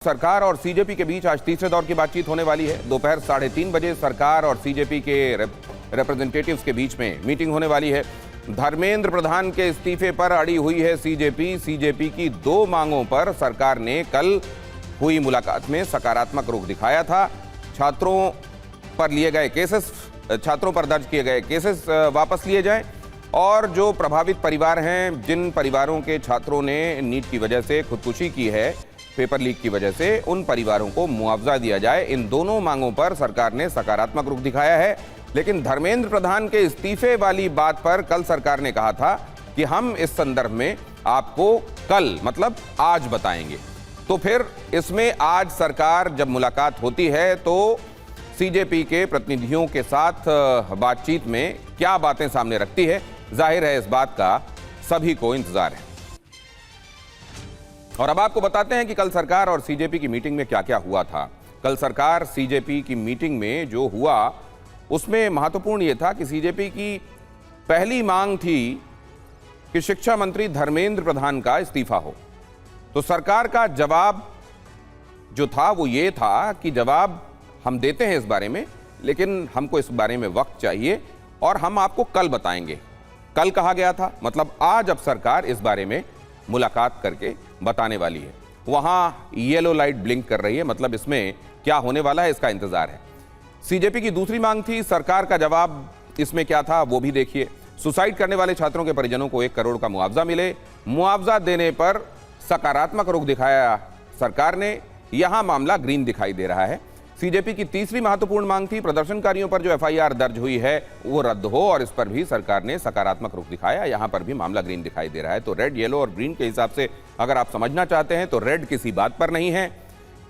सरकार और सीजेपी के बीच आज तीसरे दौर की बातचीत होने वाली है। दोपहर 3:30 बजे सरकार और सीजेपी के रिप्रेजेंटेटिव्स के बीच में मीटिंग होने वाली है। धर्मेंद्र प्रधान के इस्तीफे पर अड़ी हुई है सीजेपी। सीजेपी की दो मांगों पर सरकार ने कल हुई मुलाकात में सकारात्मक रुख दिखाया था। छात्रों पर दर्ज किए गए केसेस वापस लिए जाएं और जो प्रभावित परिवार हैं, जिन परिवारों के छात्रों ने नीट की वजह से खुदकुशी की है, पेपर लीक की वजह से, उन परिवारों को मुआवजा दिया जाए। इन दोनों मांगों पर सरकार ने सकारात्मक रुख दिखाया है। लेकिन धर्मेंद्र प्रधान के इस्तीफे वाली बात पर कल सरकार ने कहा था कि हम इस संदर्भ में आपको कल मतलब आज बताएंगे। तो फिर इसमें आज सरकार जब मुलाकात होती है तो सीजेपी के प्रतिनिधियों के साथ बातचीत में क्या बातें सामने रखती है, जाहिर है इस बात का सभी को इंतजार है। और अब आपको बताते हैं कि कल सरकार और सीजेपी की मीटिंग में क्या क्या हुआ था। कल सरकार सीजेपी की मीटिंग में जो हुआ उसमें महत्वपूर्ण यह था कि सीजेपी की पहली मांग थी कि शिक्षा मंत्री धर्मेंद्र प्रधान का इस्तीफा हो। तो सरकार का जवाब जो था वो ये था कि जवाब हम देते हैं इस बारे में, लेकिन हमको इस बारे में वक्त चाहिए और हम आपको कल बताएंगे। कल कहा गया था, मतलब आज अब सरकार इस बारे में मुलाकात करके बताने वाली है। वहां येलो लाइट ब्लिंक कर रही है, मतलब इसमें क्या होने वाला है इसका इंतजार है। सीजेपी की दूसरी मांग थी, सरकार का जवाब इसमें क्या था वो भी देखिए। सुसाइड करने वाले छात्रों के परिजनों को 1 करोड़ का मुआवजा मिले। मुआवजा देने पर सकारात्मक रुख दिखाया सरकार ने। यहां मामला ग्रीन दिखाई दे रहा है। सीजेपी की तीसरी महत्वपूर्ण मांग थी, प्रदर्शनकारियों पर जो एफआईआर दर्ज हुई है वो रद्द हो, और इस पर भी सरकार ने सकारात्मक रुख दिखाया। यहां पर भी मामला ग्रीन दिखाई दे रहा है। तो रेड, येलो और ग्रीन के हिसाब से अगर आप समझना चाहते हैं तो रेड किसी बात पर नहीं है।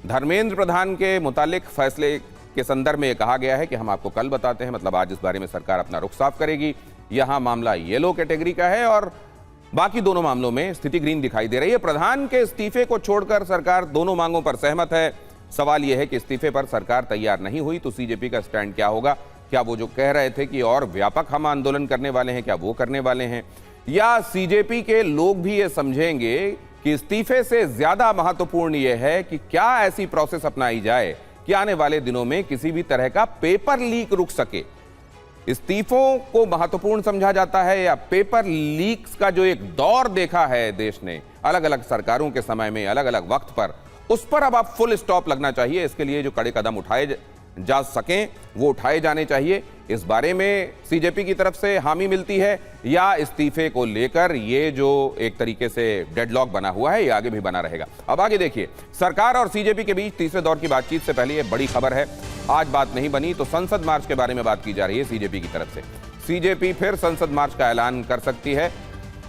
धर्मेंद्र प्रधान के मुतालिक फैसले के संदर्भ में यह कहा गया है कि हम आपको कल बताते हैं, मतलब आज इस बारे में सरकार अपना रुख साफ करेगी। यहां मामला येलो कैटेगरी का है और बाकी दोनों मामलों में स्थिति ग्रीन दिखाई दे रही है। प्रधान के इस्तीफे को छोड़कर सरकार दोनों मांगों पर सहमत है। सवाल यह है कि इस्तीफे पर सरकार तैयार नहीं हुई तो सीजेपी का स्टैंड क्या होगा। क्या वो जो कह रहे थे कि और व्यापक हम आंदोलन करने वाले हैं, क्या वो करने वाले हैं, या सीजेपी के लोग भी ये समझेंगे कि इस्तीफे से ज्यादा महत्वपूर्ण यह है कि क्या ऐसी प्रोसेस अपनाई जाए कि आने वाले दिनों में किसी भी तरह का पेपर लीक रुक सके। इस्तीफों को महत्वपूर्ण समझा जाता है या पेपर लीक्स का जो एक दौर देखा है देश ने अलग अलग सरकारों के समय में अलग अलग वक्त पर, उस पर अब आप फुल स्टॉप लगना चाहिए। इसके लिए जो कड़े कदम उठाए जा सकें वो उठाए जाने चाहिए। इस बारे में सीजेपी की तरफ से हामी मिलती है या इस्तीफे को लेकर ये जो एक तरीके से डेडलॉक बना हुआ है ये आगे भी बना रहेगा। अब आगे देखिए, सरकार और सीजेपी के बीच तीसरे दौर की बातचीत से पहले ये बड़ी खबर है। आज बात नहीं बनी तो संसद मार्च के बारे में बात की जा रही है सीजेपी की तरफ से। सीजेपी फिर संसद मार्च का ऐलान कर सकती है।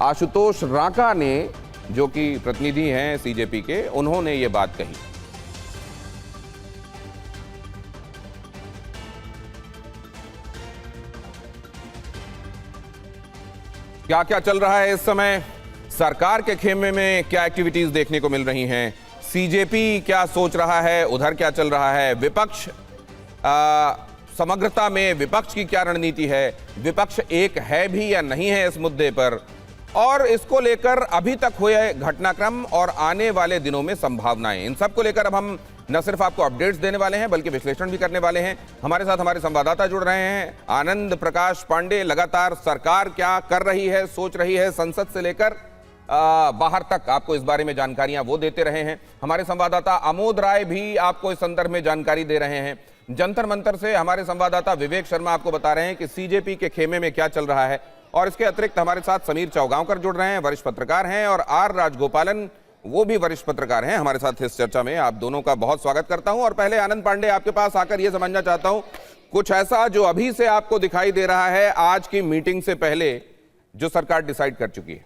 आशुतोष रांका ने, जो कि प्रतिनिधि हैं सीजेपी के, उन्होंने ये बात कही। क्या क्या चल रहा है इस समय, सरकार के खेमे में क्या एक्टिविटीज देखने को मिल रही हैं, सीजेपी क्या सोच रहा है, उधर क्या चल रहा है, विपक्ष समग्रता में विपक्ष की क्या रणनीति है, विपक्ष एक है भी या नहीं है इस मुद्दे पर, और इसको लेकर अभी तक हुए घटनाक्रम और आने वाले दिनों में संभावनाएं, इन सब को लेकर अब हम न सिर्फ आपको अपडेट्स देने वाले हैं बल्कि विश्लेषण भी करने वाले हैं। हमारे साथ हमारे संवाददाता जुड़ रहे हैं, आनंद प्रकाश पांडे। लगातार सरकार क्या कर रही है, सोच रही है, संसद से लेकर बाहर तक आपको इस बारे में जानकारियां वो देते रहे हैं। हमारे संवाददाता अमोद राय भी आपको इस संदर्भ में जानकारी दे रहे हैं। जंतर मंतर से हमारे संवाददाता विवेक शर्मा आपको बता रहे हैं कि सीजेपी के खेमे में क्या चल रहा है। और इसके अतिरिक्त हमारे साथ समीर चौगांवकर जुड़ रहे हैं, वरिष्ठ पत्रकार हैं, और आर राजगोपालन, वो भी वरिष्ठ पत्रकार हैं, हमारे साथ इस चर्चा में। आप दोनों का बहुत स्वागत करता हूं। और पहले आनंद पांडे, आपके पास आकर यह समझना चाहता हूं, कुछ ऐसा जो अभी से आपको दिखाई दे रहा है आज की मीटिंग से पहले जो सरकार डिसाइड कर चुकी है।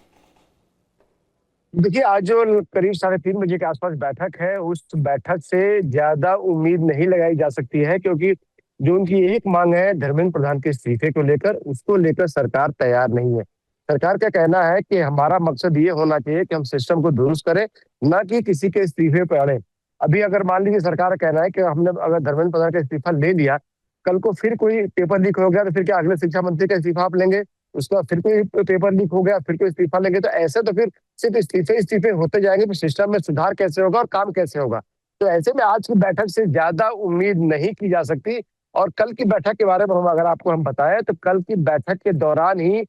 देखिए, आज जो करीब 3:30 बजे के आसपास बैठक है, उस बैठक से ज्यादा उम्मीद नहीं लगाई जा सकती है, क्योंकि जो उनकी एक मांग है धर्मेंद्र प्रधान के इस्तीफे को लेकर, उसको लेकर सरकार तैयार नहीं है। सरकार का कहना है कि हमारा मकसद ये होना चाहिए कि हम सिस्टम को दुरुस्त करें, ना कि किसी के इस्तीफे पर अड़े। अभी अगर मान लीजिए सरकार का कहना है कि हमने अगर धर्मेंद्र प्रधान का इस्तीफा ले लिया, कल को फिर कोई पेपर लीक हो गया तो फिर क्या अगले शिक्षा मंत्री का इस्तीफा आप लेंगे? उसका फिर कोई पेपर लीक हो गया, फिर कोई इस्तीफा लेंगे, तो ऐसे तो फिर सिर्फ इस्तीफे होते जाएंगे, तो सिस्टम में सुधार कैसे होगा और काम कैसे होगा? तो ऐसे में आज की बैठक से ज्यादा उम्मीद नहीं की जा सकती। और कल की बैठक के बारे में अगर आपको हम बताएं तो कल की बैठक के दौरान ही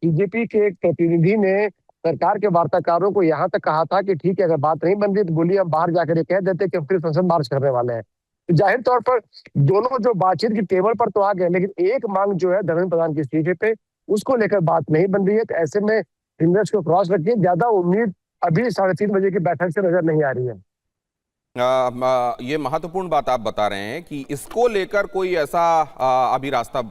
बीजेपी के एक प्रतिनिधि ने सरकार के वार्ताकारों को यहाँ तक कहा था कि ठीक है, अगर बात नहीं बन रही तो बोलिए, हम बाहर जाकर ये कह देते कि हम फिर संसद मार्च करने वाले हैं। तो जाहिर तौर पर दोनों जो बातचीत की टेबल पर तो आ गए, लेकिन एक मांग जो है धर्मेंद्र प्रधान की इस्तीफे पे, उसको लेकर बात नहीं बन रही है। तो ऐसे में फिंगर्स को क्रॉस रखिए, ज्यादा उम्मीद अभी 3:30 बजे की बैठक से नजर नहीं आ रही है। ये महत्वपूर्ण बात आप बता रहे हैं कि इसको लेकर कोई ऐसा अभी रास्ता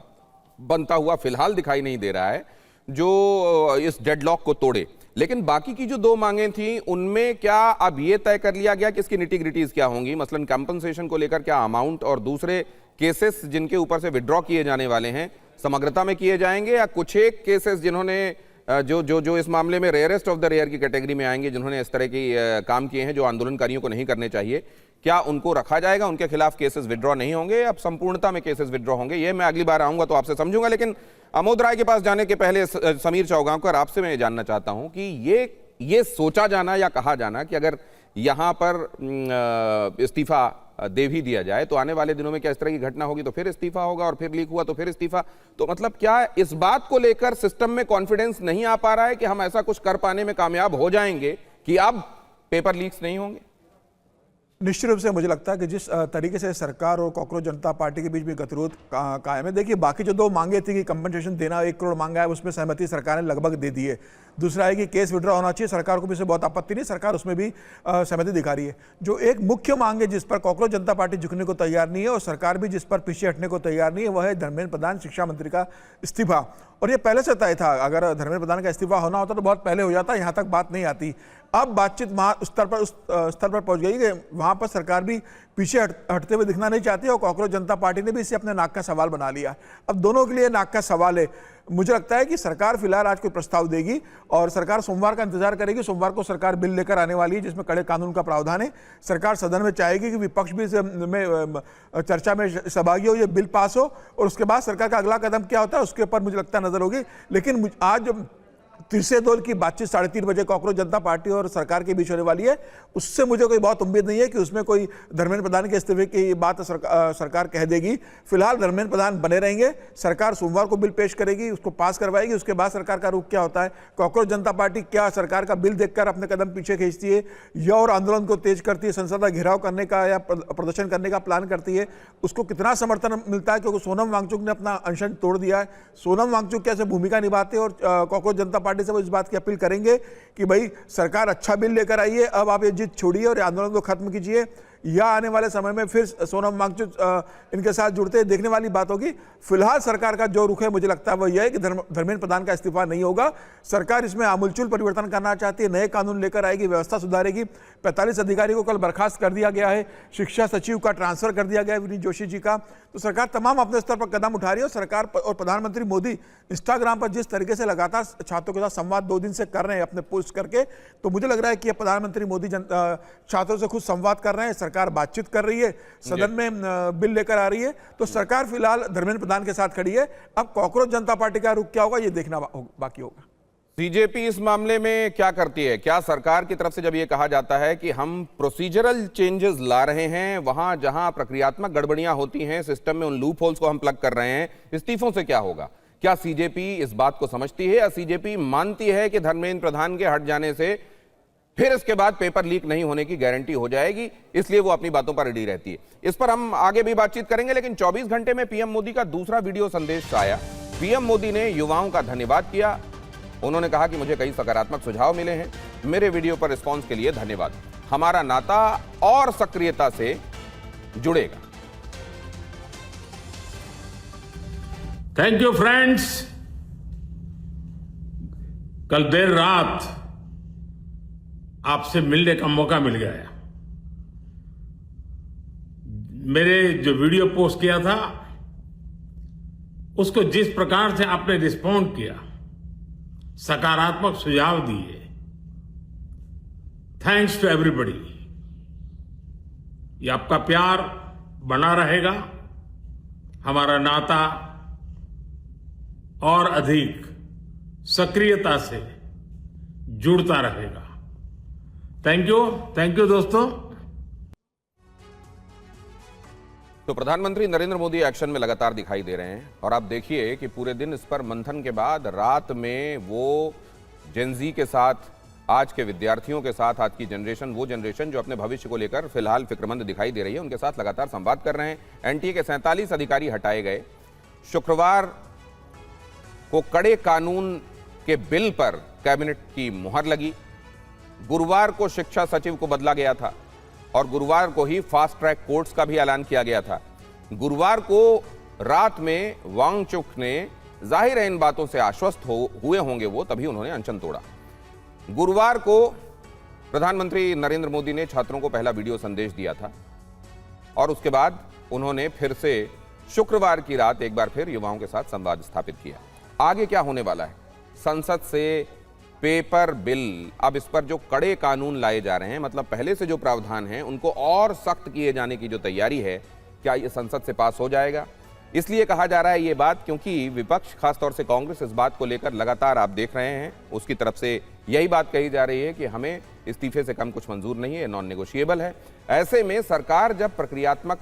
बनता हुआ फिलहाल दिखाई नहीं दे रहा है जो इस डेडलॉक को तोड़े। लेकिन बाकी की जो दो मांगें थी उनमें क्या अब ये तय कर लिया गया कि इसकी निटी ग्रिटीज क्या होंगी? मसलन कंपनसेशन को लेकर क्या अमाउंट और दूसरे केसेस जिनके ऊपर से विड्रॉ किए जाने वाले हैं समग्रता में किए जाएंगे, या कुछ एक केसेस जिन्होंने जो जो जो इस मामले में रेयरेस्ट ऑफ द रेयर की कैटेगरी में आएंगे, जिन्होंने इस तरह की काम किए हैं जो आंदोलनकारियों को नहीं करने चाहिए, क्या उनको रखा जाएगा? उनके खिलाफ केसेस विड्रॉ नहीं होंगे, अब संपूर्णता में केसेस विड्रॉ होंगे? ये मैं अगली बार आऊंगा तो आपसे समझूंगा। लेकिन आमोद राय के पास जाने के पहले समीर चौगांवकर, आपसे मैं जानना चाहता हूं कि ये सोचा जाना या कहा जाना कि अगर यहां पर इस्तीफा दे भी दिया जाए तो आने वाले दिनों में क्या इस तरह की घटना होगी तो फिर इस्तीफा होगा, और फिर लीक हुआ तो फिर इस्तीफा, तो मतलब क्या इस बात को लेकर सिस्टम में कॉन्फिडेंस नहीं आ पा रहा है कि हम ऐसा कुछ कर पाने में कामयाब हो जाएंगे कि अब पेपर लीक्स नहीं होंगे? निश्चित रूप से मुझे लगता है कि जिस तरीके से सरकार और कॉकरोच जनता पार्टी के बीच में गतिरोध कायम है, देखिए बाकी जो दो मांगे थी कि कंपनसेशन देना 1 करोड़ मांगा है, उसमें सहमति सरकार ने लगभग दे दी है। दूसरा है कि केस विड्रॉ होना चाहिए, सरकार को भी इससे बहुत आपत्ति नहीं, सरकार उसमें भी सहमति दिखा रही है। जो एक मुख्य मांग है जिस पर कॉकरोच जनता पार्टी झुकने को तैयार नहीं है और सरकार भी जिस पर पीछे हटने को तैयार नहीं है, वह है धर्मेंद्र प्रधान शिक्षा मंत्री का इस्तीफा। और ये पहले से तय था, अगर धर्मेंद्र प्रधान का इस्तीफा होना होता तो बहुत पहले हो जाता, यहाँ तक बात नहीं आती। अब बातचीत उस स्तर पर पहुंच गई कि वहां पर सरकार भी पीछे हटते हुए दिखना नहीं चाहती और कॉकरोच जनता पार्टी ने भी इसे अपने नाक का सवाल बना लिया। अब दोनों के लिए नाक का सवाल है। मुझे लगता है कि सरकार फिलहाल आज कोई प्रस्ताव देगी और सरकार सोमवार का इंतजार करेगी। सोमवार को सरकार बिल लेकर आने वाली है जिसमें कड़े कानून का प्रावधान है। सरकार सदन में चाहेगी कि विपक्ष भी चर्चा में सहभागी हो, ये बिल पास हो, और उसके बाद सरकार का अगला कदम क्या होता है उसके ऊपर मुझे लगता है नजर होगी। लेकिन आज तीसरे दौर की बातचीत 3:30 बजे कॉकरोच जनता पार्टी और सरकार के बीच होने वाली है, उससे मुझे कोई बहुत उम्मीद नहीं है कि उसमें कोई धर्मेंद्र प्रधान के इस्तीफे की बात सरकार कह देगी। फिलहाल धर्मेंद्र प्रधान बने रहेंगे, सरकार सोमवार को बिल पेश करेगी, उसको पास करवाएगी, उसके बाद सरकार का रुख क्या होता है। कॉकरोच जनता पार्टी क्या सरकार का बिल देखकर अपने कदम पीछे खींचती है या और आंदोलन को तेज करती है, संसद का घेराव करने का या प्रदर्शन करने का प्लान करती है, उसको कितना समर्थन मिलता है, क्योंकि सोनम वांगचुक ने अपना अनशन तोड़ दिया है। सोनम वांगचुक कैसे भूमिका निभाते हैं और कॉकरोच जनता पार्टी से वो इस बात की अपील करेंगे कि भाई सरकार अच्छा बिल लेकर आई है, अब आप ये जिद छोड़िए और आंदोलन को खत्म कीजिए, या आने वाले समय में फिर सोनम वांगचुक इनके साथ जुड़ते हैं, देखने वाली बात होगी। फिलहाल सरकार का जो रुख है मुझे लगता है वो यह है कि धर्मेंद्र प्रधान का इस्तीफा नहीं होगा। सरकार इसमें आमूलचूल परिवर्तन करना चाहती है, नए कानून लेकर आएगी, व्यवस्था सुधारेगी। 45 अधिकारी को कल बर्खास्त कर दिया गया है, शिक्षा सचिव का ट्रांसफर कर दिया गया है विनीत जोशी जी का। तो सरकार तमाम अपने स्तर पर कदम उठा रही है और सरकार और प्रधानमंत्री मोदी इंस्टाग्राम पर जिस तरीके से लगातार छात्रों के साथ संवाद 2 दिन से कर रहे हैं अपने पोस्ट करके, तो मुझे लग रहा है कि प्रधानमंत्री मोदी छात्रों से खुद संवाद कर रहे हैं, सरकार बातचीत कर रही है, सदन में बिल लेकर आ रही है। तो सरकार फिलहाल धर्मेंद्र प्रधान के साथ खड़ी है। अब कॉकरोच जनता पार्टी का रुख क्या होगा ये देखना बाकी होगा। बीजेपी इस मामले में क्या करती है? क्या सरकार की तरफ से जब यह कहा जाता है कि हम प्रोसीजरल चेंजेस ला रहे हैं, वहां जहां प्रक्रियात्मक गड़बड़ियां होती हैं सिस्टम में, उन लूप होल्स को हम प्लग कर रहे हैं, इस्तीफों से क्या होगा? क्या सीजेपी इस बात को समझती है या सीजेपी मानती है कि धर्मेंद्र प्रधान के हट जाने से फिर इसके बाद पेपर लीक नहीं होने की गारंटी हो जाएगी, इसलिए वो अपनी बातों पर अड़ी रहती है? इस पर हम आगे भी बातचीत करेंगे, लेकिन 24 घंटे में पीएम मोदी का दूसरा वीडियो संदेश आया। पीएम मोदी ने युवाओं का धन्यवाद किया। उन्होंने कहा कि मुझे कई सकारात्मक सुझाव मिले हैं, मेरे वीडियो पर रिस्पॉन्स के लिए धन्यवाद, हमारा नाता और सक्रियता से जुड़ेगा। Thank you friends. कल देर रात आपसे मिलने का मौका मिल गया। मेरे जो वीडियो पोस्ट किया था उसको जिस प्रकार से आपने रिस्पॉन्ड किया, सकारात्मक सुझाव दिए, थैंक्स टू एवरीबॉडी। ये आपका प्यार बना रहेगा, हमारा नाता और अधिक सक्रियता से जुड़ता रहेगा। थैंक यू दोस्तों। तो प्रधानमंत्री नरेंद्र मोदी एक्शन में लगातार दिखाई दे रहे हैं और आप देखिए कि पूरे दिन इस पर मंथन के बाद रात में वो जेनजी के साथ, आज के विद्यार्थियों के साथ, आज की जनरेशन, वो जनरेशन जो अपने भविष्य को लेकर फिलहाल फिक्रमंद दिखाई दे रही है, उनके साथ लगातार संवाद कर रहे हैं। एनटीए के 47 अधिकारी हटाए गए। शुक्रवार को कड़े कानून के बिल पर कैबिनेट की मुहर लगी। गुरुवार को शिक्षा सचिव को बदला गया था और गुरुवार को ही फास्ट ट्रैक कोर्ट्स का भी ऐलान किया गया था। गुरुवार को रात में वांगचुक ने, जाहिर है इन बातों से आश्वस्त हुए होंगे वो, तभी उन्होंने अनशन तोड़ा। गुरुवार को प्रधानमंत्री नरेंद्र मोदी ने छात्रों को पहला वीडियो संदेश दिया था और उसके बाद उन्होंने फिर से शुक्रवार की रात एक बार फिर युवाओं के साथ संवाद स्थापित किया। आगे क्या होने वाला है? संसद से पेपर बिल, अब इस पर जो कड़े कानून लाए जा रहे हैं, मतलब पहले से जो प्रावधान हैं उनको और सख्त किए जाने की जो तैयारी है, क्या ये संसद से पास हो जाएगा? इसलिए कहा जा रहा है ये बात क्योंकि विपक्ष, खासतौर से कांग्रेस, इस बात को लेकर लगातार, आप देख रहे हैं, उसकी तरफ से यही बात कही जा रही है कि हमें इस्तीफे से कम कुछ मंजूर नहीं है, नॉन नेगोशिएबल है। ऐसे में सरकार जब प्रक्रियात्मक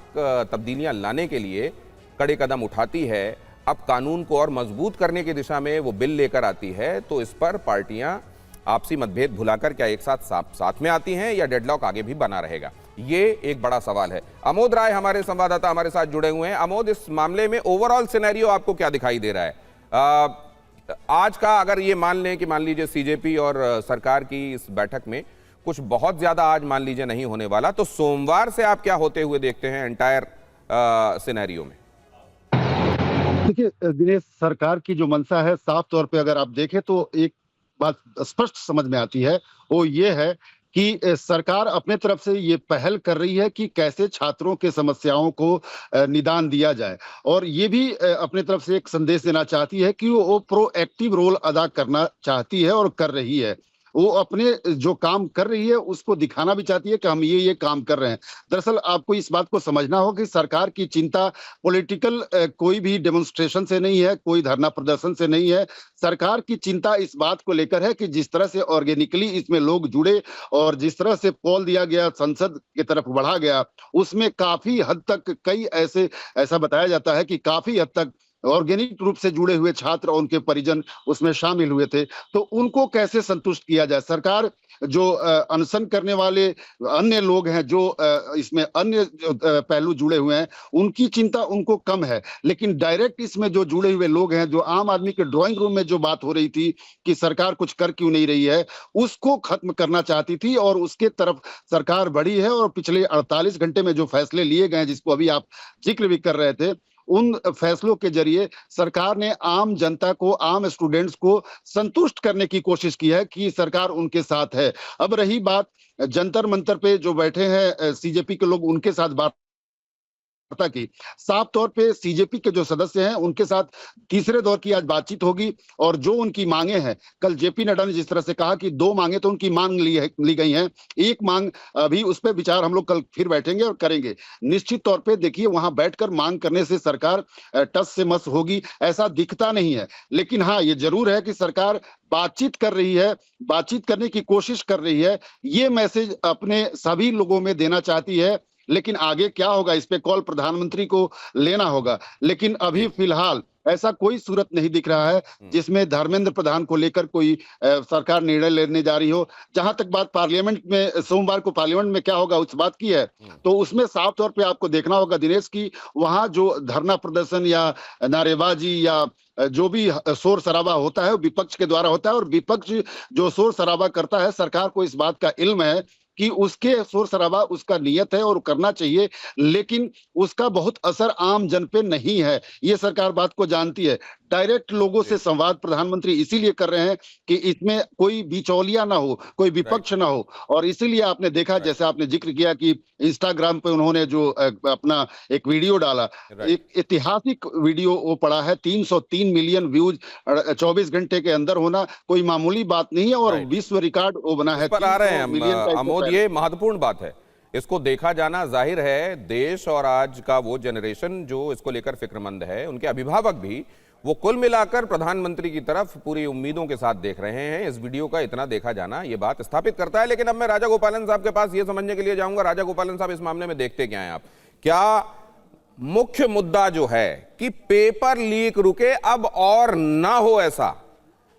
तब्दीलियां लाने के लिए कड़े कदम उठाती है, अब कानून को और मजबूत करने की दिशा में वो बिल लेकर आती है, तो इस पर पार्टियां आपसी मतभेद भुलाकर क्या एक साथ में आती हैं या डेडलॉक आगे भी बना रहेगा? ये एक बड़ा सवाल है। अमोद राय हमारे संवाददाता हमारे साथ जुड़े हुए हैं। अमोद, इस मामले में ओवरऑल सिनेरियो आपको क्या दिखाई दे रहा है? आज का अगर ये मान लें कि मान लीजिए सीजेपी और सरकार की इस बैठक में कुछ बहुत ज्यादा आज मान लीजिए नहीं होने वाला, तो सोमवार से आप क्या होते हुए देखते हैं एंटायर सिनेरियो में? देखिए दिनेश, सरकार की जो मंशा है, साफ तौर पे अगर आप देखें तो एक बात स्पष्ट समझ में आती है, वो ये है कि सरकार अपने तरफ से ये पहल कर रही है कि कैसे छात्रों के समस्याओं को निदान दिया जाए, और ये भी अपने तरफ से एक संदेश देना चाहती है कि वो प्रोएक्टिव रोल अदा करना चाहती है और कर रही है। वो अपने जो काम कर रही है उसको दिखाना भी चाहती है कि हम ये काम कर रहे हैं। दरअसल आपको इस बात को समझना होगा कि सरकार की चिंता पॉलिटिकल कोई भी डेमोन्स्ट्रेशन से नहीं है, कोई धरना प्रदर्शन से नहीं है। सरकार की चिंता इस बात को लेकर है कि जिस तरह से ऑर्गेनिकली इसमें लोग जुड़े और जिस तरह से कॉल दिया गया, संसद की तरफ बढ़ा गया, उसमें काफी हद तक ऐसा बताया जाता है कि काफी हद तक ऑर्गेनिक रूप से जुड़े हुए छात्र और उनके परिजन उसमें शामिल हुए थे। तो उनको कैसे संतुष्ट किया जाए? सरकार जो अनशन करने वाले अन्य लोग हैं, जो इसमें अन्य पहलू जुड़े हुए हैं, उनकी चिंता उनको कम है, लेकिन डायरेक्ट इसमें जो जुड़े हुए लोग हैं, जो आम आदमी के ड्राइंग रूम में जो बात हो रही थी कि सरकार कुछ कर क्यों नहीं रही है, उसको खत्म करना चाहती थी और उसके तरफ सरकार बढ़ी है। और पिछले 48 घंटे में जो फैसले लिए गए, जिसको अभी आप जिक्र भी कर रहे थे, उन फैसलों के जरिए सरकार ने आम जनता को, आम स्टूडेंट्स को संतुष्ट करने की कोशिश की है कि सरकार उनके साथ है। अब रही बात जंतर मंतर पे जो बैठे हैं सीजेपी के लोग, उनके साथ बात की, साफ तौर पे सीजेपी के जो सदस्य हैं उनके साथ तीसरे दौर की आज बातचीत होगी और जो उनकी मांगे हैं, कल जेपी नड्डा ने जिस तरह से कहा कि 2 मांगे तो उनकी मांग ली गई हैं, एक मांग अभी उस पर विचार हम लोग कल फिर बैठेंगे और करेंगे। निश्चित तौर पे देखिए, वहां बैठकर मांग करने से सरकार टस से मस होगी ऐसा दिखता नहीं है, लेकिन हाँ ये जरूर है कि सरकार बातचीत कर रही है, बातचीत करने की कोशिश कर रही है, ये मैसेज अपने सभी लोगों में देना चाहती है। लेकिन आगे क्या होगा, इस पे कॉल प्रधानमंत्री को लेना होगा। लेकिन अभी फिलहाल ऐसा कोई सूरत नहीं दिख रहा है जिसमें धर्मेंद्र प्रधान को लेकर कोई सरकार निर्णय लेने जा रही हो। जहां तक बात पार्लियामेंट में, सोमवार को पार्लियामेंट में क्या होगा उस बात की है, तो उसमें साफ तौर पे आपको देखना होगा दिनेश की वहां जो धरना प्रदर्शन या नारेबाजी या जो भी शोर शराबा होता है वो विपक्ष के द्वारा होता है, और विपक्ष जो शोर शराबा करता है, सरकार को इस बात का इल्म है कि उसके शोर शराबा उसका नियत है और करना चाहिए, लेकिन उसका बहुत असर आम जन पे नहीं है। ये सरकार बात को जानती है। डायरेक्ट लोगों से संवाद प्रधानमंत्री इसीलिए कर रहे हैं कि इसमें कोई बिचौलिया ना हो, कोई विपक्ष ना हो, और इसीलिए आपने देखा, जैसे आपने जिक्र किया कि इंस्टाग्राम पे उन्होंने जो अपना एक वीडियो डाला, एक ऐतिहासिक वीडियो वो पड़ा है, 303 मिलियन व्यूज 24 घंटे के अंदर होना कोई मामूली बात नहीं है, और विश्व रिकॉर्ड वो बना है। पर आ रहे हैं अमोद, ये महत्वपूर्ण बात है, इसको देखा जाना। जाहिर है देश और आज का वो जनरेशन जो इसको लेकर फिक्रमंद है, उनके अभिभावक भी, वो कुल मिलाकर प्रधानमंत्री की तरफ पूरी उम्मीदों के साथ देख रहे हैं। इस वीडियो का इतना देखा जाना ये बात स्थापित करता है। लेकिन अब मैं राजागोपालन साहब के पास ये समझने के लिए जाऊंगा, राजागोपालन साहब, इस मामले में देखते क्या हैं आप? क्या मुख्य मुद्दा जो है कि पेपर लीक रुके, अब और ना हो ऐसा,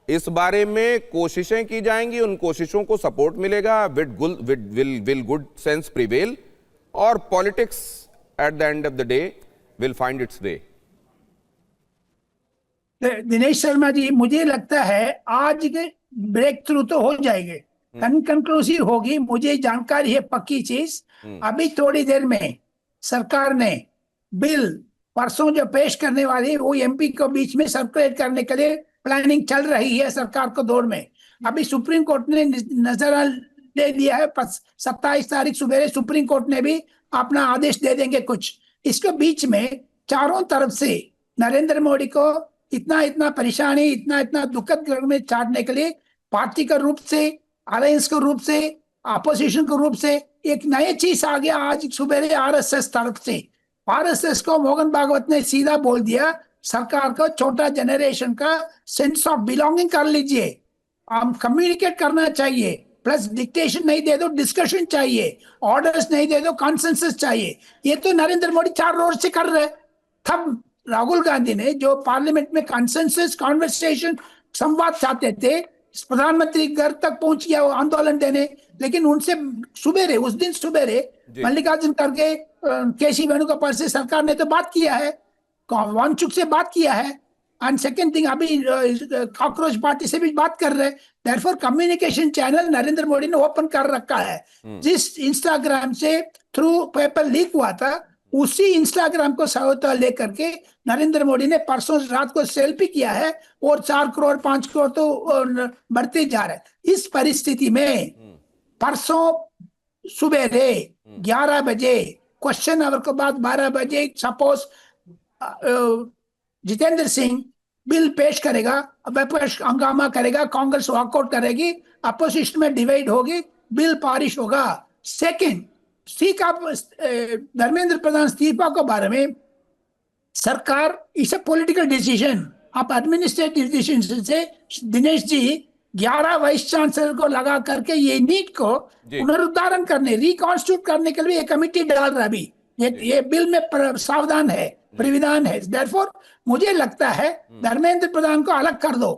इस बारे में कोशिशें की जाएंगी, उन कोशिशों को सपोर्ट मिलेगा, विल गुड सेंस प्रिवेल, और politics at the end of the day will find its way. Dinesh Sharma ji, मुझे लगता है आज के ब्रेक थ्रू तो हो जाएंगे, कंक्लूसिव होगी, मुझे जानकारी है पक्की चीज। अभी थोड़ी देर में सरकार ने बिल परसों जो पेश करने वाली वो एमपी को बीच में सर्कुलेट करने के लिए प्लानिंग चल रही है सरकार को दौर में। अभी सुप्रीम कोर्ट ने नजर ले लिया है, 27 तारीख सुबह सुप्रीम कोर्ट ने भी अपना आदेश दे देंगे कुछ। इसके बीच में चारों तरफ से नरेंद्र मोदी को इतना परेशानी, इतना दुखद में चाटने के लिए पार्टी के रूप से, अलायंस के रूप से, अपोजिशन के रूप से एक नई चीज आ गया आज सुबह आरएसएस तरफ से। आरएसएस को मोहन भागवत ने सीधा बोल दिया, सरकार को छोटा जनरेशन का सेंस ऑफ बिलोंगिंग कर लीजिए, हम कम्युनिकेट करना चाहिए, प्लस डिक्टेशन नहीं दे दो, डिस्कशन चाहिए, ऑर्डर्स नहीं दे दो, कॉन्सेंसस चाहिए। ये तो नरेंद्र मोदी 4 रोज से कर रहे। तब राहुल गांधी ने जो पार्लियामेंट में कॉन्सेंसस कॉन्वर्सेशन संवाद चाहते थे, प्रधानमंत्री घर तक पहुंच गया वो आंदोलन देने, लेकिन उनसे सुबेरे, उस दिन सुबेरे मल्लिकार्जुन खड़गे, केसी वेणुगोपाल से सरकार ने तो बात किया है, वांगचुक से बात किया है, एंड सेकंड थिंग अभी कॉकरोच पार्टी से भी बात कर रहे हैं। Therefore communication channel Narendra Modi ने ओपन कर रखा है। जिस इंस्टाग्राम से थ्रू पेपर लीक हुआ था, उसी इंस्टाग्राम को सहायता लेकर के नरेंद्र मोदी ने परसों रात को सेल्फी किया है, और 4 करोड़ 5 करोड़ तो बढ़ते जा रहे हैं। इस परिस्थिति में परसों सुबह 11 बजे क्वेश्चन आवर के बाद 12 बजे सपोज जितेंद्र सिंह बिल पेश करेगा, विपक्ष हंगामा करेगा, कांग्रेस वॉकआउट करेगी, अपोजिशन में डिवाइड होगी, बिल पारिश होगा। सेकंड, धर्मेंद्र प्रधान इस्तीफा के बारे में सरकार इस पॉलिटिकल डिसीजन, आप एडमिनिस्ट्रेटिव डिसीजन से दिनेश जी 11 वाइस चांसलर को लगा करके ये नीट को पुनरुद्धारण करने, रिकॉन्स्टिट्यूट करने के लिए एक कमिटी डाल रहा अभी। ये बिल में सावधान है, प्राविधान है। देयरफॉर मुझे लगता है धर्मेंद्र प्रधान को अलग कर दो।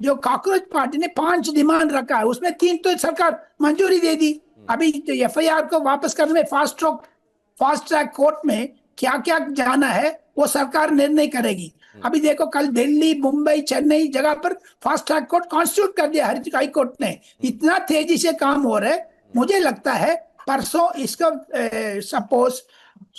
जो कॉकरोच पार्टी ने 5 डिमांड रखा है, उसमें 3 तो सरकार मंजूरी दे दी। अभी तो एफआईआर को वापस करने में फास्ट ट्रैक कोर्ट में क्या क्या जाना है वो सरकार निर्णय करेगी। अभी देखो, कल दिल्ली, मुंबई, चेन्नई जगह पर फास्ट ट्रैक कोर्ट कॉन्स्टिट्यूट कर दिया हाई कोर्ट ने। इतना तेजी से काम हो रहा है। मुझे लगता है परसों इसका सपोज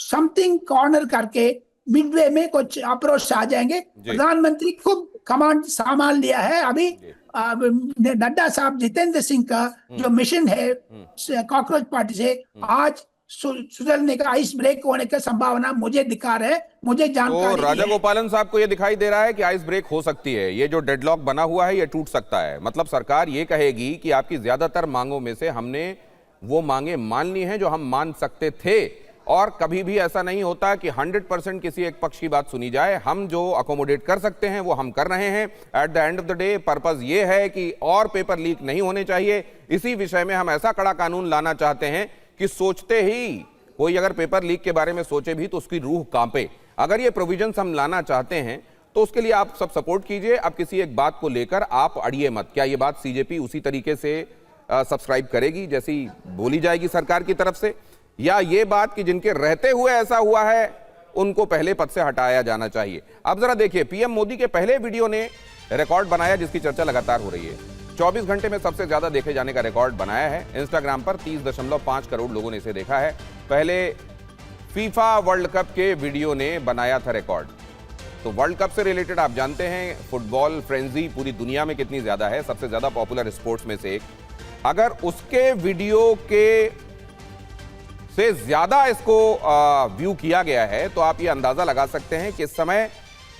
समथिंग कॉर्नर करके मिडवे में कुछ अप्रोच आ जाएंगे। प्रधानमंत्री खूब कमांड संभाल लिया है अभी। नड्डा साहब, जितेंद्र सिंह का जो मिशन है कॉकरोच पार्टी से, आज सुधरने का, आइस ब्रेक होने का संभावना मुझे दिखा रहा है, मुझे जानकारी तो राजा गोपालन साहब को यह दिखाई दे रहा है कि आइस ब्रेक हो सकती है, ये जो डेडलॉक बना हुआ है ये टूट सकता है। मतलब सरकार ये कहेगी कि आपकी ज्यादातर मांगों में से हमने वो मांगे मान ली हैं जो हम मान सकते थे, और कभी भी ऐसा नहीं होता कि 100% किसी एक पक्ष की बात सुनी जाए। हम जो अकोमोडेट कर सकते हैं वो हम कर रहे हैं। Eight the end of the day purpose ये है कि और पेपर लीक नहीं होने चाहिए। इसी विषय में हम ऐसा कड़ा कानून लाना चाहते हैं कि सोचते ही कोई अगर पेपर लीक के बारे में सोचे भी तो उसकी रूह कांपे। अगर ये प्रोविजंस हम लाना चाहते हैं तो उसके लिए आप सब सपोर्ट कीजिए। अब किसी एक बात को लेकर आप अड़िए मत। क्या ये बात सीजेपी उसी तरीके से सब्सक्राइब करेगी जैसी बोली जाएगी सरकार की तरफ से, या ये बात कि जिनके रहते हुए ऐसा हुआ है उनको पहले पद से हटाया जाना चाहिए? अब जरा देखिए, पीएम मोदी के पहले वीडियो ने रिकॉर्ड बनाया जिसकी चर्चा लगातार हो रही है। 24 घंटे में सबसे ज्यादा देखे जाने का रिकॉर्ड बनाया है। इंस्टाग्राम पर 30.5 करोड़ लोगों ने इसे देखा है। पहले फीफा वर्ल्ड कप के वीडियो ने बनाया था रिकॉर्ड। तो वर्ल्ड कप से रिलेटेड आप जानते हैं फुटबॉल फ्रेंजी पूरी दुनिया में कितनी ज्यादा है, सबसे ज्यादा पॉपुलर स्पोर्ट्स में से एक। अगर उसके वीडियो के से ज्यादा इसको व्यू किया गया है तो आप ये अंदाजा लगा सकते हैं कि इस समय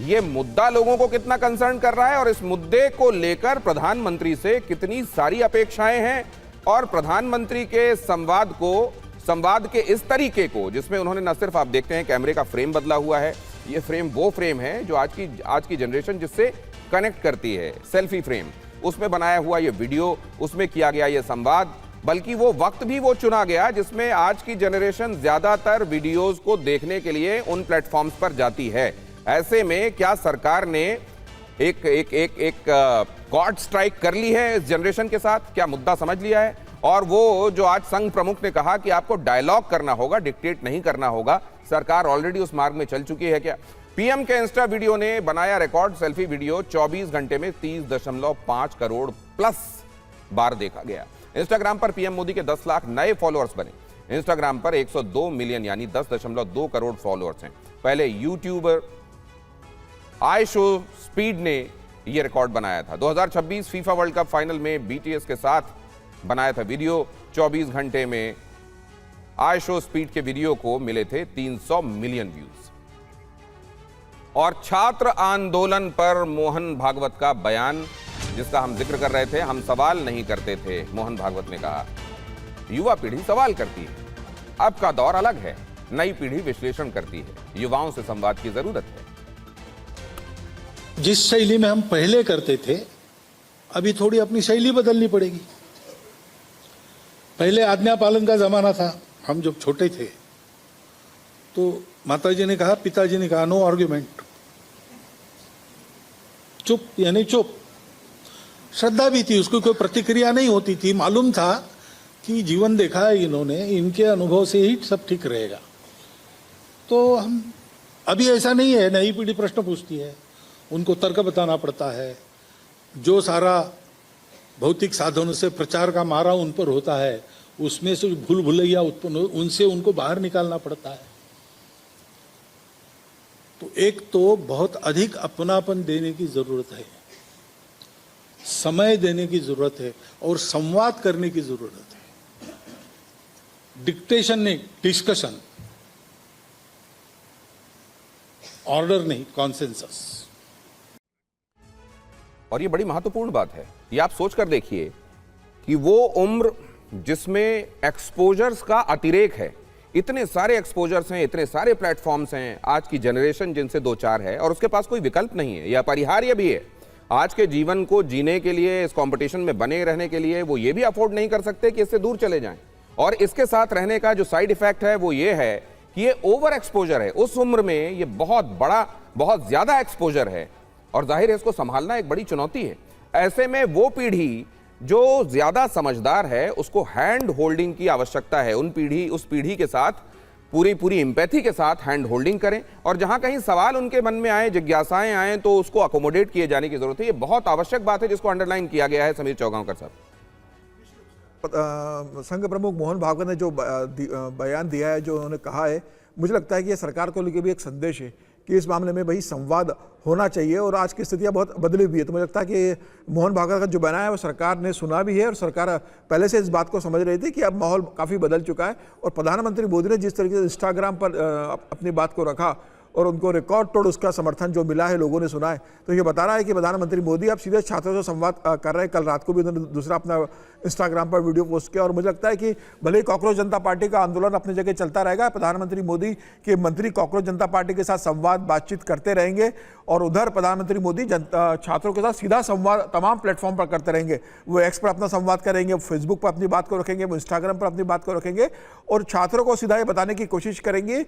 ये मुद्दा लोगों को कितना कंसर्न कर रहा है, और इस मुद्दे को लेकर प्रधानमंत्री से कितनी सारी अपेक्षाएं हैं। और प्रधानमंत्री के संवाद के इस तरीके को, जिसमें उन्होंने न सिर्फ आप देखते हैं कैमरे का फ्रेम बदला हुआ है, ये फ्रेम वो फ्रेम है जो आज की जनरेशन जिससे कनेक्ट करती है, सेल्फी फ्रेम, उसमें बनाया हुआ ये वीडियो, उसमें किया गया ये संवाद, बल्कि वो वक्त भी वो चुना गया जिसमें आज की जनरेशन ज्यादातर वीडियोस को देखने के लिए उन प्लेटफॉर्म्स पर जाती है। ऐसे में क्या सरकार ने एक कॉर्ड स्ट्राइक कर ली है इस जनरेशन के साथ? क्या मुद्दा समझ लिया है? और वो जो आज संघ प्रमुख ने कहा कि आपको डायलॉग करना होगा, डिक्टेट नहीं करना होगा, सरकार ऑलरेडी उस मार्ग में चल चुकी है क्या? पीएम के इंस्टा वीडियो ने बनाया रिकॉर्ड। सेल्फी वीडियो 24 घंटे में 30.5 करोड़ प्लस बार देखा गया। इंस्टाग्राम पर पीएम मोदी के 10 लाख नए फॉलोअर्स बने। इंस्टाग्राम पर 102 मिलियन यानी 10.2 करोड़ फॉलोअर्स हैं। पहले यूट्यूबर आयशो स्पीड ने यह रिकॉर्ड बनाया था। 2026 फीफा वर्ल्ड कप फाइनल में बीटीएस के साथ बनाया था वीडियो। 24 घंटे में आयशो स्पीड के वीडियो को मिले थे 300 मिलियन व्यूज। और छात्र आंदोलन पर मोहन भागवत का बयान, जिसका हम जिक्र कर रहे थे, हम सवाल नहीं करते थे, मोहन भागवत ने कहा। युवा पीढ़ी सवाल करती है, अब का दौर अलग है, नई पीढ़ी विश्लेषण करती है, युवाओं से संवाद की जरूरत है। जिस शैली में हम पहले करते थे, अभी थोड़ी अपनी शैली बदलनी पड़ेगी। पहले आज्ञा पालन का जमाना था। हम जब छोटे थे तो माताजी ने कहा, पिताजी ने कहा, नो आर्ग्यूमेंट, चुप यानी चुप। श्रद्धा भी थी, उसको कोई प्रतिक्रिया नहीं होती थी। मालूम था कि जीवन देखा है इन्होंने, इनके अनुभव से ही सब ठीक रहेगा। तो हम अभी ऐसा नहीं है। नई पीढ़ी प्रश्न पूछती है, उनको तर्क बताना पड़ता है। जो सारा भौतिक साधनों से प्रचार का मारा उन पर होता है, उसमें से भूल भुलैया उत्पन्न हो, उनसे उनको बाहर निकालना पड़ता है। तो एक तो बहुत अधिक अपनापन देने की जरूरत है, समय देने की जरूरत है और संवाद करने की जरूरत है। डिक्टेशन नहीं, डिस्कशन, ऑर्डर नहीं, कॉन्सेंसस। और ये बड़ी महत्वपूर्ण बात है। ये आप सोच कर देखिए कि वो उम्र जिसमें एक्सपोजर्स का अतिरेक है, इतने सारे एक्सपोजर्स हैं, इतने सारे प्लेटफॉर्म्स हैं, आज की जनरेशन जिनसे दो चार है और उसके पास कोई विकल्प नहीं है, यह अपरिहार्य भी है। आज के जीवन को जीने के लिए, इस कंपटीशन में बने रहने के लिए वो ये भी अफोर्ड नहीं कर सकते कि इससे दूर चले जाएं। और इसके साथ रहने का जो साइड इफेक्ट है वो ये है कि ये ओवर एक्सपोजर है। उस उम्र में ये बहुत बड़ा, बहुत ज्यादा एक्सपोजर है और जाहिर है इसको संभालना एक बड़ी चुनौती है। ऐसे में वो पीढ़ी जो ज्यादा समझदार है, उसको हैंड होल्डिंग की आवश्यकता है। उस पीढ़ी के साथ पूरी एम्पैथी के साथ हैंड होल्डिंग करें और जहां कहीं सवाल उनके मन में आए, जिज्ञासाएं आए, तो उसको अकोमोडेट किए जाने की जरूरत है। ये बहुत आवश्यक बात है जिसको अंडरलाइन किया गया है समीर चौगांवकर साहब। संघ प्रमुख मोहन भागवत ने जो बयान दिया है, जो उन्होंने कहा है, मुझे लगता है कि ये सरकार को लेकर भी एक संदेश है कि इस मामले में भाई संवाद होना चाहिए। और आज की स्थितियां बहुत बदली हुई है, तो मुझे लगता है कि मोहन भागवत का जो बयान है वो सरकार ने सुना भी है और सरकार पहले से इस बात को समझ रही थी कि अब माहौल काफ़ी बदल चुका है। और प्रधानमंत्री मोदी ने जिस तरीके से इंस्टाग्राम पर अपनी बात को रखा और उनको रिकॉर्ड तोड़ उसका समर्थन जो मिला है, लोगों ने सुना है, तो ये बता रहा है कि प्रधानमंत्री मोदी अब सीधे छात्रों से संवाद कर रहे हैं। कल रात को भी उन्होंने दूसरा अपना इंस्टाग्राम पर वीडियो पोस्ट किया और मुझे लगता है कि भले ही कॉकरोच जनता पार्टी का आंदोलन अपनी जगह चलता रहेगा, प्रधानमंत्री मोदी के मंत्री कॉकरोच जनता पार्टी के साथ संवाद बातचीत करते रहेंगे और उधर प्रधानमंत्री मोदी छात्रों के साथ सीधा संवाद तमाम प्लेटफॉर्म पर करते रहेंगे। वो एक्स पर अपना संवाद करेंगे, फेसबुक पर अपनी बात को रखेंगे, वो इंस्टाग्राम पर अपनी बात को रखेंगे और छात्रों को सीधा ये बताने की कोशिश करेंगे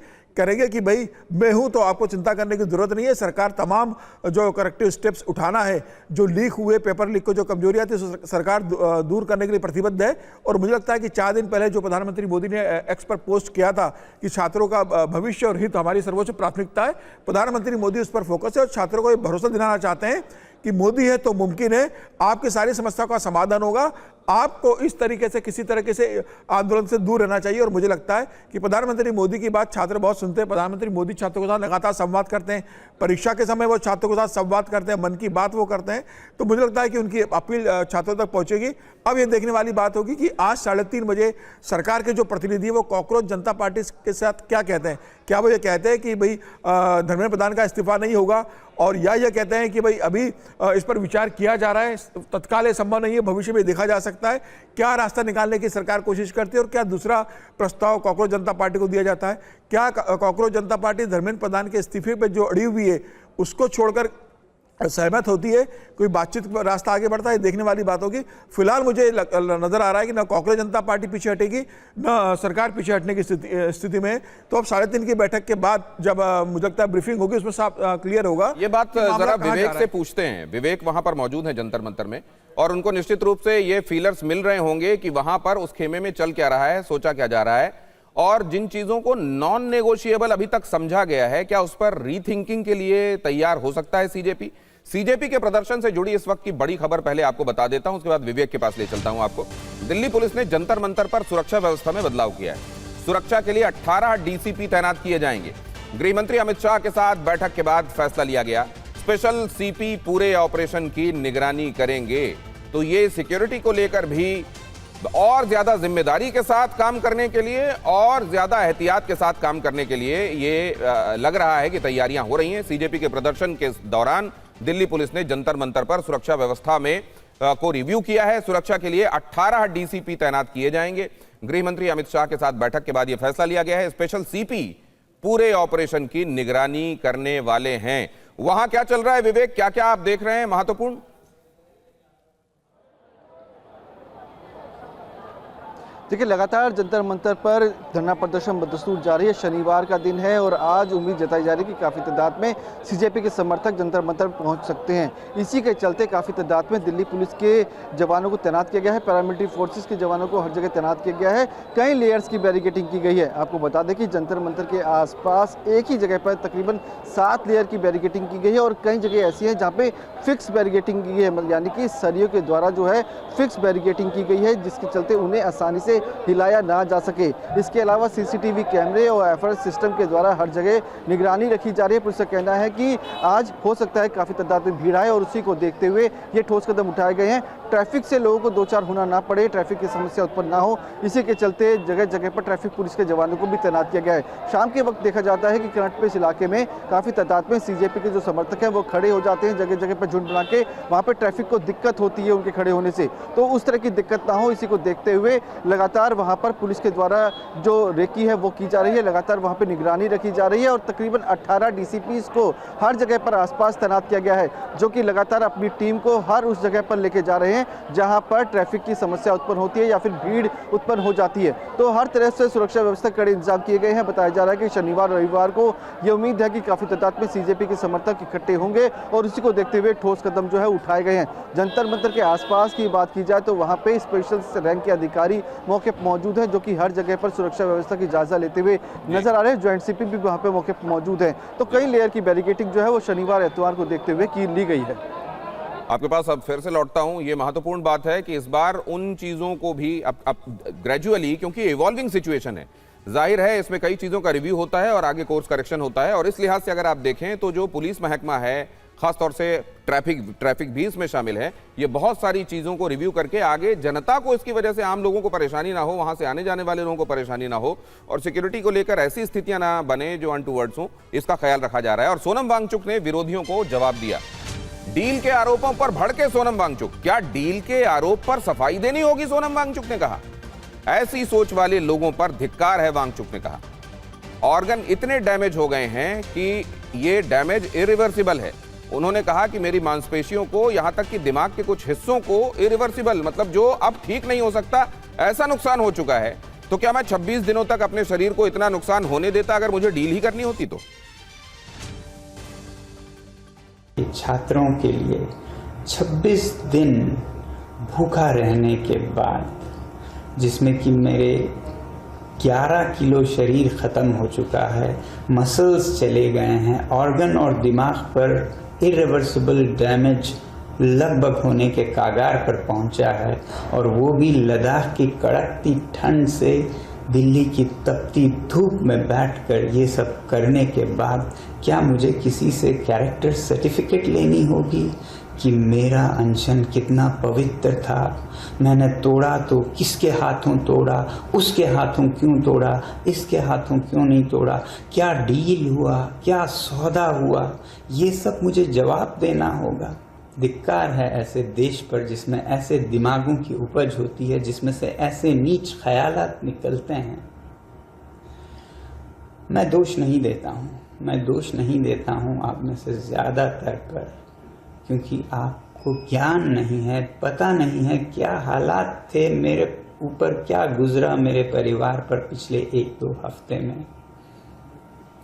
कि भाई मैं हूं, तो आपको चिंता करने की जरूरत नहीं है। सरकार तमाम जो करेक्टिव स्टेप्स उठाना है, जो लीक हुए पेपर लीक को जो कमजोरियां थी, सरकार दूर करने के लिए प्रतिबद्ध है। और मुझे लगता है कि 4 दिन पहले जो प्रधानमंत्री मोदी ने एक्स पर पोस्ट किया था कि छात्रों का भविष्य और हित हमारी सर्वोच्च प्राथमिकता है, प्रधानमंत्री मोदी उस पर फोकस है और छात्रों को भरोसा दिलाना चाहते हैं कि मोदी है तो मुमकिन है, आपकी सारी समस्या का समाधान होगा। आपको इस तरीके से किसी तरीके से आंदोलन से दूर रहना चाहिए। और मुझे लगता है कि प्रधानमंत्री मोदी की बात छात्र बहुत सुनते हैं। प्रधानमंत्री मोदी छात्रों के साथ लगातार संवाद करते हैं, परीक्षा के समय वो छात्रों के साथ संवाद करते हैं, मन की बात वो करते हैं। तो मुझे लगता है कि उनकी अपील छात्रों तक पहुंचेगी। अब ये देखने वाली बात होगी कि आज 3:30 बजे सरकार के जो प्रतिनिधि है वो कॉकरोच जनता पार्टी के साथ क्या कहते हैं। क्या वो ये कहते हैं कि भाई धर्मेंद्र प्रधान का इस्तीफा नहीं होगा, और या ये कहते हैं कि भाई अभी इस पर विचार किया जा रहा है, तत्काल संभव नहीं है, भविष्य में देखा जा सकता है। क्या रास्ता निकालने की सरकार कोशिश करती है और क्या दूसरा प्रस्ताव कॉकरोच जनता पार्टी को दिया जाता है? क्या कॉकरोच जनता पार्टी धर्मेंद्र प्रधान के इस्तीफे पर जो अड़ी हुई है उसको छोड़कर सहमत होती है, कोई बातचीत का रास्ता आगे बढ़ता है, देखने वाली बात होगी। फिलहाल मुझे नजर आ रहा है कि ना कांग्रेस जनता पार्टी पीछे हटेगी, ना सरकार पीछे हटने की स्थिति में। तो अब 3:30 की बैठक के बाद जब मुझे लगता है ब्रीफिंग होगी, उसमें साफ क्लियर होगा। ये बात जरा विवेक से पूछते हैं। विवेक वहां पर मौजूद है जंतर मंतर में, और उनको निश्चित रूप से ये फीलर्स मिल रहे होंगे कि वहां पर उस खेमे में चल क्या रहा है, सोचा क्या जा रहा है, और जिन चीजों को नॉन नेगोशिएबल अभी तक समझा गया है, क्या उस पर रीथिंकिंग के लिए तैयार हो सकता है सीजेपी? सीजेपी के प्रदर्शन से जुड़ी इस वक्त की बड़ी खबर पहले आपको बता देता हूं, उसके बाद विवेक के पास ले चलता हूं आपको। दिल्ली पुलिस ने जंतर मंतर पर सुरक्षा व्यवस्था में बदलाव किया है। सुरक्षा के लिए 18 डीसीपी तैनात किए जाएंगे। गृह मंत्री अमित शाह के साथ बैठक के बाद फैसला लिया गया, स्पेशल सीपी पूरे ऑपरेशन की निगरानी करेंगे। तो ये सिक्योरिटी को लेकर भी और ज्यादा जिम्मेदारी के साथ काम करने के लिए और ज्यादा एहतियात के साथ काम करने के लिए ये लग रहा है कि तैयारियां हो रही हैं। सीजेपी के प्रदर्शन के दौरान दिल्ली पुलिस ने जंतर मंतर पर सुरक्षा व्यवस्था में को रिव्यू किया है। सुरक्षा के लिए 18 डीसीपी तैनात किए जाएंगे। गृह मंत्री अमित शाह के साथ बैठक के बाद यह फैसला लिया गया है। स्पेशल सीपी पूरे ऑपरेशन की निगरानी करने वाले हैं। वहां क्या चल रहा है विवेक, क्या क्या आप देख रहे हैं महत्वपूर्ण? देखिए, लगातार जंतर मंतर पर धरना प्रदर्शन बदस्तूर जारी है। शनिवार का दिन है और आज उम्मीद जताई जा रही है कि काफ़ी तादाद में सीजेपी के समर्थक जंतर मंतर पहुंच सकते हैं। इसी के चलते काफ़ी तादाद में दिल्ली पुलिस के जवानों को तैनात किया गया है, पैरामिलिट्री फोर्सेस के जवानों को हर जगह तैनात किया गया है। कई लेयर्स की बैरिकेडिंग की गई है। आपको बता दें कि जंतर मंतर के आसपास एक ही जगह पर तकरीबन 7 लेयर की बैरिकेडिंग की गई है, और कई जगह ऐसी हैं जहाँ पे फिक्स बैरिकेडिंग की गई है, यानी कि सरियों के द्वारा जो है फिक्स बैरिकेडिंग की गई है, जिसके चलते उन्हें आसानी से हिलाया ना जा सके। इसके अलावा सीसीटीवी कैमरे और एफआर सिस्टम के द्वारा हर जगह निगरानी रखी जा रही है। पुलिस का कहना है कि आज हो सकता है काफ़ी तादाद में भीड़ आए, और उसी को देखते हुए ये ठोस कदम उठाए गए हैं। ट्रैफिक से लोगों को दो चार होना ना पड़े, ट्रैफिक की समस्या उत्पन्न ना हो, इसी के चलते जगह जगह पर ट्रैफिक पुलिस के जवानों को भी तैनात किया गया है। शाम के वक्त देखा जाता है कि करंट प्लेस इलाके में काफ़ी तादाद में सीजेपी के जो समर्थक हैं वो खड़े हो जाते हैं जगह जगह पर झुंड बना के। वहाँ पर ट्रैफिक को दिक्कत होती है उनके खड़े होने से, तो उस तरह की दिक्कत ना हो, इसी को देखते हुए लगातार वहाँ पर पुलिस के द्वारा जो रेकी है वो की जा रही है। लगातार वहाँ पर निगरानी रखी जा रही है, और तकरीबन 18 डीसीपीज को हर जगह पर आसपास तैनात किया गया है, जो कि लगातार अपनी टीम को हर उस जगह पर लेके जा रहे हैं जहाँ पर ट्रैफिक की समस्या उत्पन्न होती है या फिर भीड़ उत्पन्न हो जाती है। तो हर तरह से सुरक्षा व्यवस्था कड़े इंतजाम किए गए हैं। बताया जा रहा है कि शनिवार रविवार को ये उम्मीद है कि काफ़ी तादाद में सीजेपी के समर्थक इकट्ठे होंगे, और उसी को देखते हुए ठोस कदम जो है उठाए गए हैं। जंतर मंतर के आसपास की बात की जाए तो वहाँ पे स्पेशल रैंक के अधिकारी मौके पर मौजूद हैं, जो कि हर जगह पर सुरक्षा व्यवस्था की जायजा लेते हुए नजर आ रहे हैं। ज्वाइंट सीपी भी वहाँ पे मौके पर मौजूद हैं। तो कई लेयर की बैरिकेडिंग जो है वो शनिवार एतवार को देखते हुए की ली गई है। आपके पास अब फिर से लौटता हूं। ये महत्वपूर्ण बात है कि इस बार उन चीजों को भी अब ग्रेजुअली, क्योंकि इवॉल्विंग सिचुएशन है, जाहिर है इसमें कई चीजों का रिव्यू होता है और आगे कोर्स करेक्शन होता है। और इस लिहाज से अगर आप देखें तो जो पुलिस महकमा है, खासतौर से ट्रैफिक भी इसमें शामिल है, ये बहुत सारी चीजों को रिव्यू करके आगे जनता को इसकी वजह से, आम लोगों को परेशानी ना हो, वहां से आने जाने वाले लोगों को परेशानी ना हो, और सिक्योरिटी को लेकर ऐसी स्थितियां ना बने जो अनटूवर्ड्स हो, इसका ख्याल रखा जा रहा है। और सोनम वांगचुक ने विरोधियों को जवाब दिया। डील के आरोपों पर भड़के सोनम वांगचुक। क्या डील के आरोप पर सफाई देनी होगी, सोनम वांगचुक ने कहा। ऐसी सोच वाले लोगों पर धिक्कार है, वांगचुक ने कहा। ऑर्गन इतने डैमेज हो गए हैं कि ये डैमेज इरिवर्सिबल है। उन्होंने कहा कि मेरी मांसपेशियों को, यहां तक कि दिमाग के कुछ हिस्सों को इरिवर्सिबल, मतलब जो अब ठीक नहीं हो सकता, ऐसा नुकसान हो चुका है। तो क्या मैं 26 दिनों तक अपने शरीर को इतना नुकसान होने देता अगर मुझे डील ही करनी होती तो? छात्रों के लिए 26 दिन भूखा रहने के बाद, जिसमें कि मेरे 11 किलो शरीर ख़त्म हो चुका है, मसल्स चले गए हैं, ऑर्गन और दिमाग पर इरिवर्सिबल डैमेज लगभग होने के कागार पर पहुंचा है, और वो भी लद्दाख की कड़कती ठंड से दिल्ली की तपती धूप में बैठकर ये सब करने के बाद क्या मुझे किसी से कैरेक्टर सर्टिफिकेट लेनी होगी कि मेरा अनशन कितना पवित्र था? मैंने तोड़ा तो किसके हाथों तोड़ा, उसके हाथों क्यों तोड़ा, इसके हाथों क्यों नहीं तोड़ा, क्या डील हुआ, क्या सौदा हुआ, ये सब मुझे जवाब देना होगा। धिक्कार है ऐसे देश पर जिसमें ऐसे दिमागों की उपज होती है, जिसमें से ऐसे नीच ख्यालात निकलते हैं। मैं दोष नहीं देता हूँ आप में से ज़्यादातर पर क्योंकि आपको ज्ञान नहीं है, पता नहीं है क्या हालात थे, मेरे ऊपर क्या गुजरा, मेरे परिवार पर पिछले 1-2 हफ्ते में।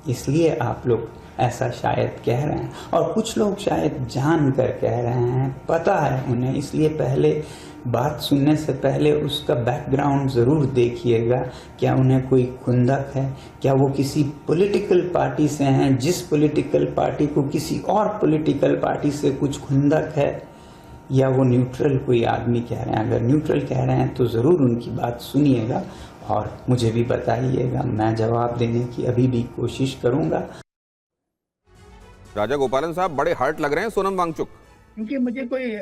इसलिए आप लोग ऐसा शायद कह रहे हैं, और कुछ लोग शायद जान कर कह रहे हैं, पता है उन्हें, इसलिए पहले बात सुनने से पहले उसका बैकग्राउंड ज़रूर देखिएगा। क्या उन्हें कोई खुंदक है, क्या वो किसी पॉलिटिकल पार्टी से हैं, जिस पॉलिटिकल पार्टी को किसी और पॉलिटिकल पार्टी से कुछ खुंदक है, या वो न्यूट्रल कोई आदमी कह रहे हैं। अगर न्यूट्रल कह रहे हैं तो ज़रूर उनकी बात सुनिएगा और मुझे भी बताइएगा, मैं जवाब देने की अभी भी कोशिश करूँगा। राजा गोपालन साहब बड़े हर्ट लग रहे हैं सोनम वांगचुक, क्योंकि मुझे कोई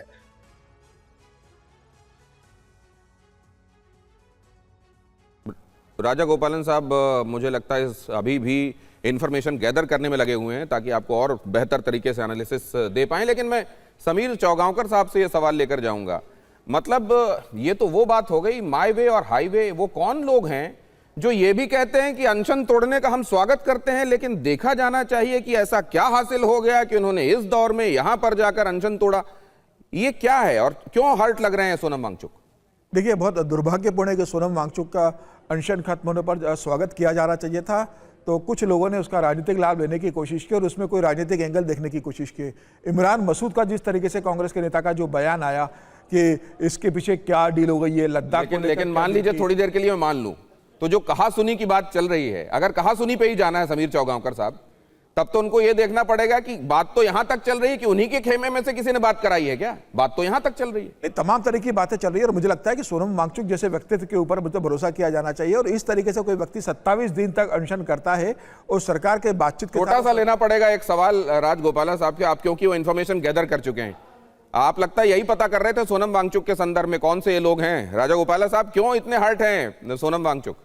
राजा गोपालन साहब मुझे लगता है अभी भी इंफॉर्मेशन गैदर करने में लगे हुए हैं ताकि आपको और बेहतर तरीके से एनालिसिस दे पाएं। लेकिन मैं समीर चौगांवकर साहब से ये सवाल लेकर जाऊंगा। मतलब ये तो वो बात हो गई, माई वे और हाईवे, वो कौन लोग हैं जो ये भी कहते हैं कि अनशन तोड़ने का हम स्वागत करते हैं, लेकिन देखा जाना चाहिए कि ऐसा क्या हासिल हो गया कि उन्होंने इस दौर में यहां पर जाकर अनशन तोड़ा। ये क्या है और क्यों हर्ट लग रहे हैं सोनम वांगचुक? देखिए, बहुत दुर्भाग्यपूर्ण है कि सोनम वांगचुक का अनशन खत्म होने पर स्वागत किया जाना चाहिए था, तो कुछ लोगों ने उसका राजनीतिक लाभ लेने की कोशिश की और उसमें कोई राजनीतिक एंगल देखने की कोशिश की। इमरान मसूद का जिस तरीके से कांग्रेस के नेता का जो बयान आया कि इसके पीछे क्या डील हो गई है लद्दाख, लेकिन मान लीजिए थोड़ी देर के लिए मैं मान लूं, तो जो कहा सुनी की बात चल रही है, अगर कहा सुनी पे ही जाना है समीर चौगांवकर साहब, तब तो उनको यह देखना पड़ेगा कि बात तो यहां तक चल रही है कि उन्हीं के खेमे में से किसी ने बात कराई है क्या? बात तो यहां तक चल रही है। तमाम तरह की बातें चल रही है और मुझे लगता है कि सोनम वांगचुक जैसे व्यक्तित्व के ऊपर मुझे भरोसा किया जाना चाहिए। और इस तरीके से कोई व्यक्ति 27 दिन तक अनशन करता है और सरकार के बातचीत छोटा सा लेना पड़ेगा एक सवाल राज गोपाला साहब के, आप क्योंकि वो इन्फॉर्मेशन गैदर कर चुके हैं, आप लगता है यही पता कर रहे थे सोनम वांगचुक के संदर्भ में कौन से ये लोग हैं। राजा गोपाला साहब, क्यों इतने हर्ट हैं सोनम वांगचुक?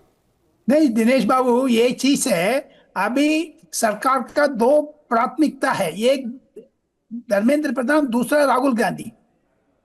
नहीं दिनेश बाबू, ये चीज है, अभी सरकार का 2 प्राथमिकता है, एक धर्मेंद्र प्रधान, दूसरा राहुल गांधी।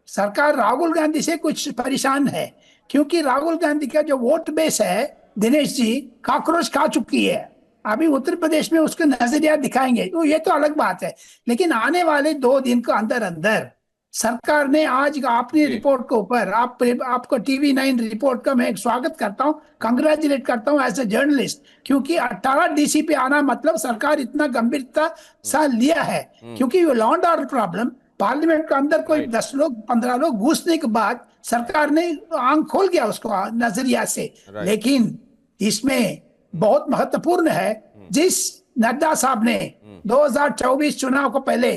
सरकार राहुल गांधी से कुछ परेशान है क्योंकि राहुल गांधी का जो वोट बेस है दिनेश जी, कॉकरोच खा चुकी है। अभी उत्तर प्रदेश में उसका नजरिया दिखाएंगे तो ये तो अलग बात है, लेकिन आने वाले 2 दिन के अंदर अंदर सरकार ने आज अपनी रिपोर्ट के ऊपर, आपको TV9 रिपोर्ट का मैं स्वागत करता हूं, कंग्रेचुलेट करता हूं एज ए जर्नलिस्ट, क्योंकि 18 DCP आना मतलब सरकार इतना गंभीरता सा लिया है। क्योंकि ये law and order problem parliament के अंदर कोई 10 लोग 15 लोग घुसने के बाद सरकार ने आंख खोल गया उसको नजरिया से। लेकिन इसमें बहुत महत्वपूर्ण है, जिस नड्डा साहब ने 2024 चुनाव को पहले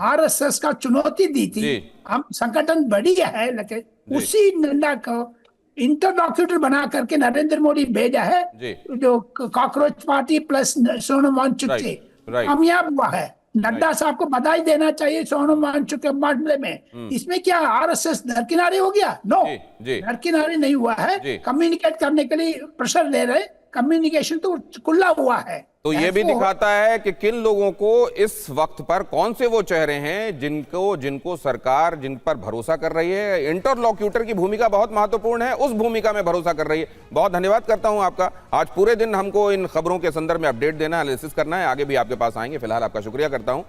RSS का चुनौती दी थी, हम संगठन बढ़िया है, लेकिन उसी नड्डा को इंटरलॉक्यूटर बना करके नरेंद्र मोदी भेजा है, जो cockroach party plus Sonam Wangchuk से कामयाब हुआ है। नड्डा साहब को बधाई देना चाहिए सोनम वांगचुक के मामले में। इसमें क्या RSS दरकिनारे हो गया? नो, दरकिनारे नहीं हुआ है। कम्युनिकेट करने के लिए प्रेशर ले रहे, कम्युनिकेशन तो खुला हुआ है। तो ये भी दिखाता है कि किन लोगों को इस वक्त पर कौन से वो चेहरे हैं जिनको सरकार जिन पर भरोसा कर रही है। इंटरलॉक्यूटर की भूमिका बहुत महत्वपूर्ण है, उस भूमिका में भरोसा कर रही है। बहुत धन्यवाद करता हूं आपका, आज पूरे दिन हमको इन खबरों के संदर्भ में अपडेट देना, एनालिसिस करना है, आगे भी आपके पास आएंगे। फिलहाल आपका शुक्रिया करता हूं।